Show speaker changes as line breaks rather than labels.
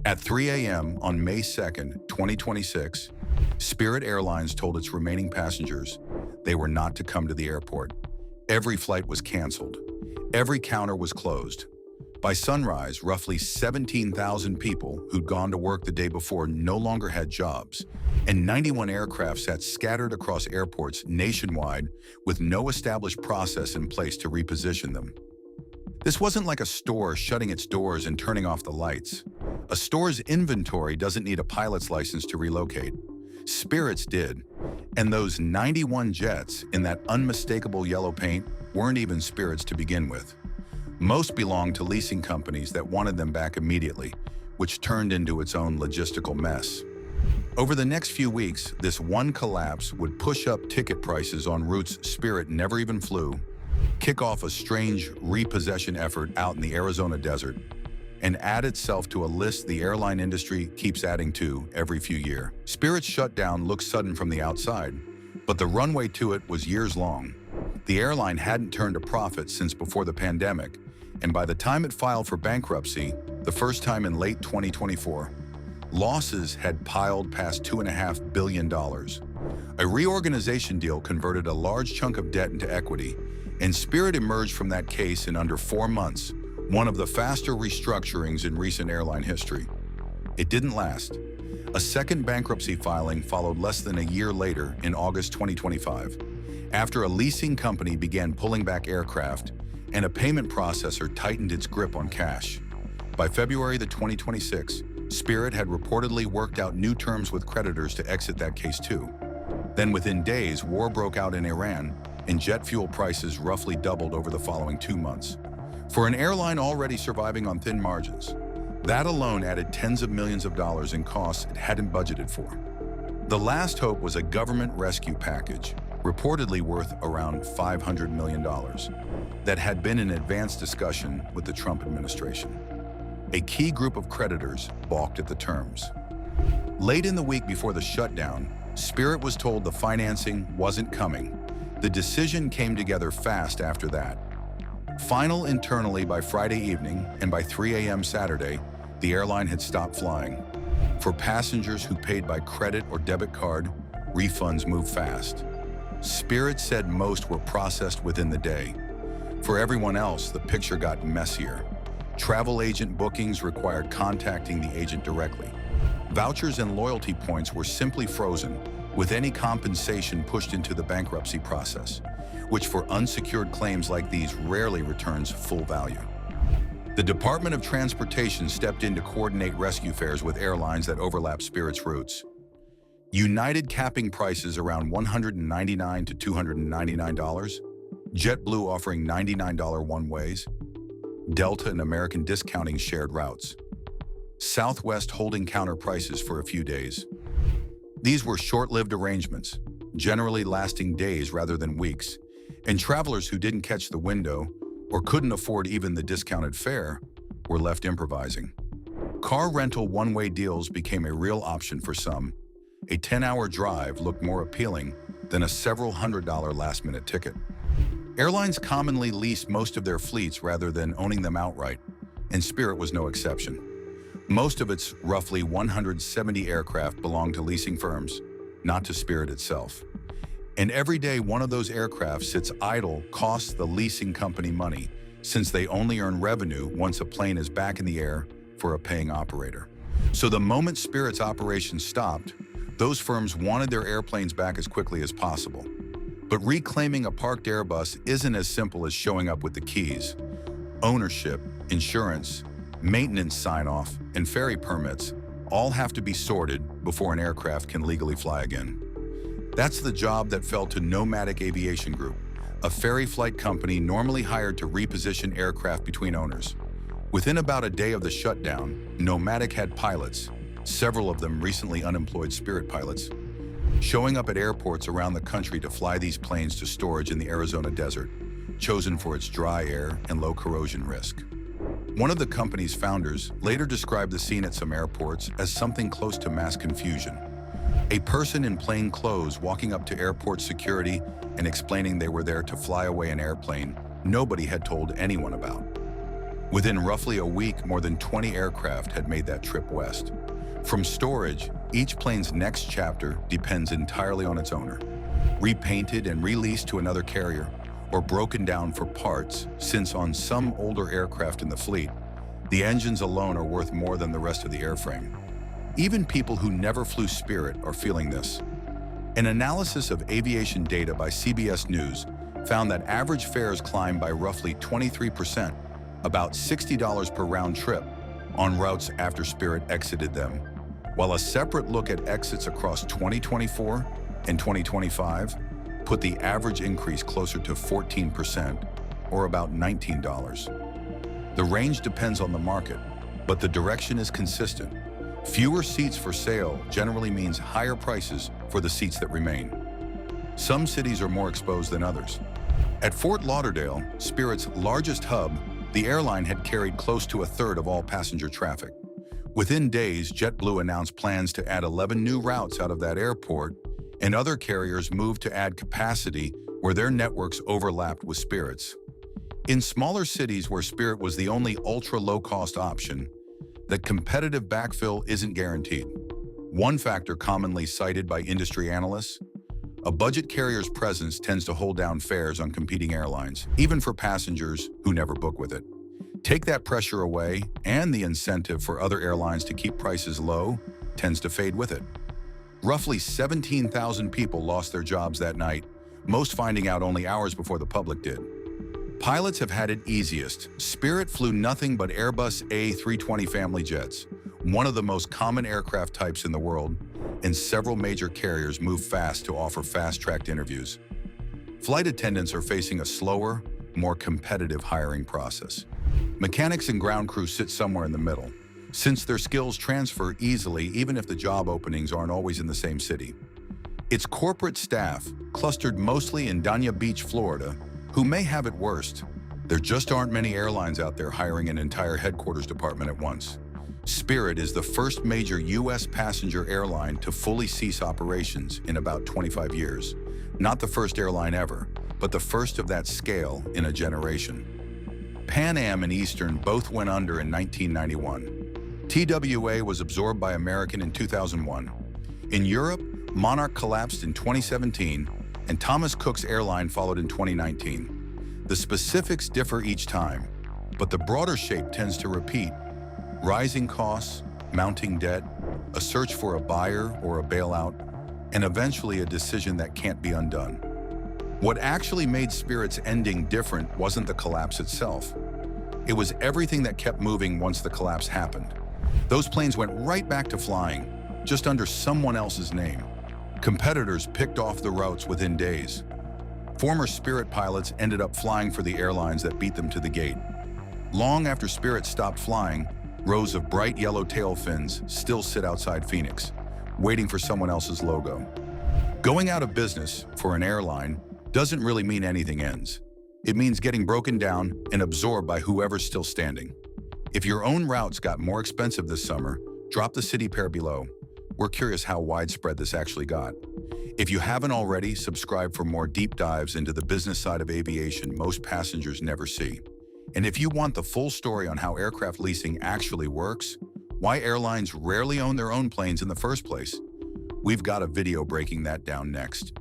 At 3 a.m. on May 2nd, 2026, Spirit Airlines told its remaining passengers they were not to come to the airport. Every flight was canceled. Every counter was closed. By sunrise, roughly 17,000 people who'd gone to work the day before no longer had jobs, and 91 aircraft sat scattered across airports nationwide with no established process in place to reposition them. This wasn't like a store shutting its doors and turning off the lights. A store's inventory doesn't need a pilot's license to relocate. Spirit's did. And those 91 jets in that unmistakable yellow paint weren't even Spirit's to begin with. Most belonged to leasing companies that wanted them back immediately, which turned into its own logistical mess. Over the next few weeks, this one collapse would push up ticket prices on routes Spirit never even flew, kick off a strange repossession effort out in the Arizona desert, and add itself to a list the airline industry keeps adding to every few years. Spirit's shutdown looked sudden from the outside, but the runway to it was years long. The airline hadn't turned a profit since before the pandemic, and by the time it filed for bankruptcy, the first time in late 2024, losses had piled past $2.5 billion. A reorganization deal converted a large chunk of debt into equity, and Spirit emerged from that case in under 4 months, one of the faster restructurings in recent airline history. It didn't last. A second bankruptcy filing followed less than a year later in August 2025, after a leasing company began pulling back aircraft and a payment processor tightened its grip on cash. By February 2026, Spirit had reportedly worked out new terms with creditors to exit that case too. Then within days, war broke out in Iran, and jet fuel prices roughly doubled over the following 2 months. For an airline already surviving on thin margins, that alone added tens of millions of dollars in costs it hadn't budgeted for. The last hope was a government rescue package, reportedly worth around $500 million, that had been in advanced discussion with the Trump administration. A key group of creditors balked at the terms. Late in the week before the shutdown, Spirit was told the financing wasn't coming. The decision came together fast after that. Final internally by Friday evening, and by 3 a.m. Saturday, the airline had stopped flying. For passengers who paid by credit or debit card, refunds moved fast. Spirit said most were processed within the day. For everyone else, the picture got messier. Travel agent bookings required contacting the agent directly. Vouchers and loyalty points were simply frozen, with any compensation pushed into the bankruptcy process, which for unsecured claims like these rarely returns full value. The Department of Transportation stepped in to coordinate rescue fares with airlines that overlap Spirit's routes. United capping prices around $199 to $299, JetBlue offering $99 one-ways, Delta and American discounting shared routes, Southwest holding counter prices for a few days. These were short-lived arrangements, generally lasting days rather than weeks, and travelers who didn't catch the window or couldn't afford even the discounted fare were left improvising. Car rental one-way deals became a real option for some. A 10-hour drive looked more appealing than a several $100 last-minute ticket. Airlines commonly leased most of their fleets rather than owning them outright, and Spirit was no exception. Most of its roughly 170 aircraft belonged to leasing firms, not to Spirit itself. And every day one of those aircraft sits idle costs the leasing company money, since they only earn revenue once a plane is back in the air for a paying operator. So the moment Spirit's operations stopped, those firms wanted their airplanes back as quickly as possible. But reclaiming a parked Airbus isn't as simple as showing up with the keys. Ownership, insurance, maintenance sign-off, and ferry permits all have to be sorted before an aircraft can legally fly again. That's the job that fell to Nomadic Aviation Group, a ferry flight company normally hired to reposition aircraft between owners. Within about a day of the shutdown, Nomadic had pilots, several of them recently unemployed Spirit pilots, showing up at airports around the country to fly these planes to storage in the Arizona desert, chosen for its dry air and low corrosion risk. One of the company's founders later described the scene at some airports as something close to mass confusion. A person in plain clothes walking up to airport security and explaining they were there to fly away an airplane nobody had told anyone about. Within roughly a week, more than 20 aircraft had made that trip west. From storage, each plane's next chapter depends entirely on its owner. Repainted and released to another carrier, or broken down for parts, since on some older aircraft in the fleet, the engines alone are worth more than the rest of the airframe. Even people who never flew Spirit are feeling this. An analysis of aviation data by CBS News found that average fares climbed by roughly 23%, about $60 per round trip, on routes after Spirit exited them, while a separate look at exits across 2024 and 2025 put the average increase closer to 14%, or about $19. The range depends on the market, but the direction is consistent. Fewer seats for sale generally means higher prices for the seats that remain. Some cities are more exposed than others. At Fort Lauderdale, Spirit's largest hub, the airline had carried close to a third of all passenger traffic. Within days, JetBlue announced plans to add 11 new routes out of that airport, and other carriers moved to add capacity where their networks overlapped with Spirit's. In smaller cities where Spirit was the only ultra-low-cost option, the competitive backfill isn't guaranteed. One factor commonly cited by industry analysts: a budget carrier's presence tends to hold down fares on competing airlines, even for passengers who never book with it. Take that pressure away, and the incentive for other airlines to keep prices low tends to fade with it. Roughly 17,000 people lost their jobs that night, most finding out only hours before the public did. Pilots have had it easiest. Spirit flew nothing but Airbus A320 family jets, one of the most common aircraft types in the world, and several major carriers move fast to offer fast-tracked interviews. Flight attendants are facing a slower, more competitive hiring process. Mechanics and ground crew sit somewhere in the middle, since their skills transfer easily even if the job openings aren't always in the same city. It's corporate staff, clustered mostly in Dania Beach, Florida, who may have it worst. There just aren't many airlines out there hiring an entire headquarters department at once. Spirit is the first major U.S. passenger airline to fully cease operations in about 25 years. Not the first airline ever, but the first of that scale in a generation. Pan Am and Eastern both went under in 1991. TWA was absorbed by American in 2001. In Europe, Monarch collapsed in 2017, and Thomas Cook's airline followed in 2019. The specifics differ each time, but the broader shape tends to repeat: rising costs, mounting debt, a search for a buyer or a bailout, and eventually a decision that can't be undone. What actually made Spirit's ending different wasn't the collapse itself. It was everything that kept moving once the collapse happened. Those planes went right back to flying, just under someone else's name. Competitors picked off the routes within days. Former Spirit pilots ended up flying for the airlines that beat them to the gate. Long after Spirit stopped flying, rows of bright yellow tail fins still sit outside Phoenix, waiting for someone else's logo. Going out of business for an airline doesn't really mean anything ends. It means getting broken down and absorbed by whoever's still standing. If your own routes got more expensive this summer, drop the city pair below. We're curious how widespread this actually got. If you haven't already, subscribe for more deep dives into the business side of aviation most passengers never see. And if you want the full story on how aircraft leasing actually works, why airlines rarely own their own planes in the first place, we've got a video breaking that down next.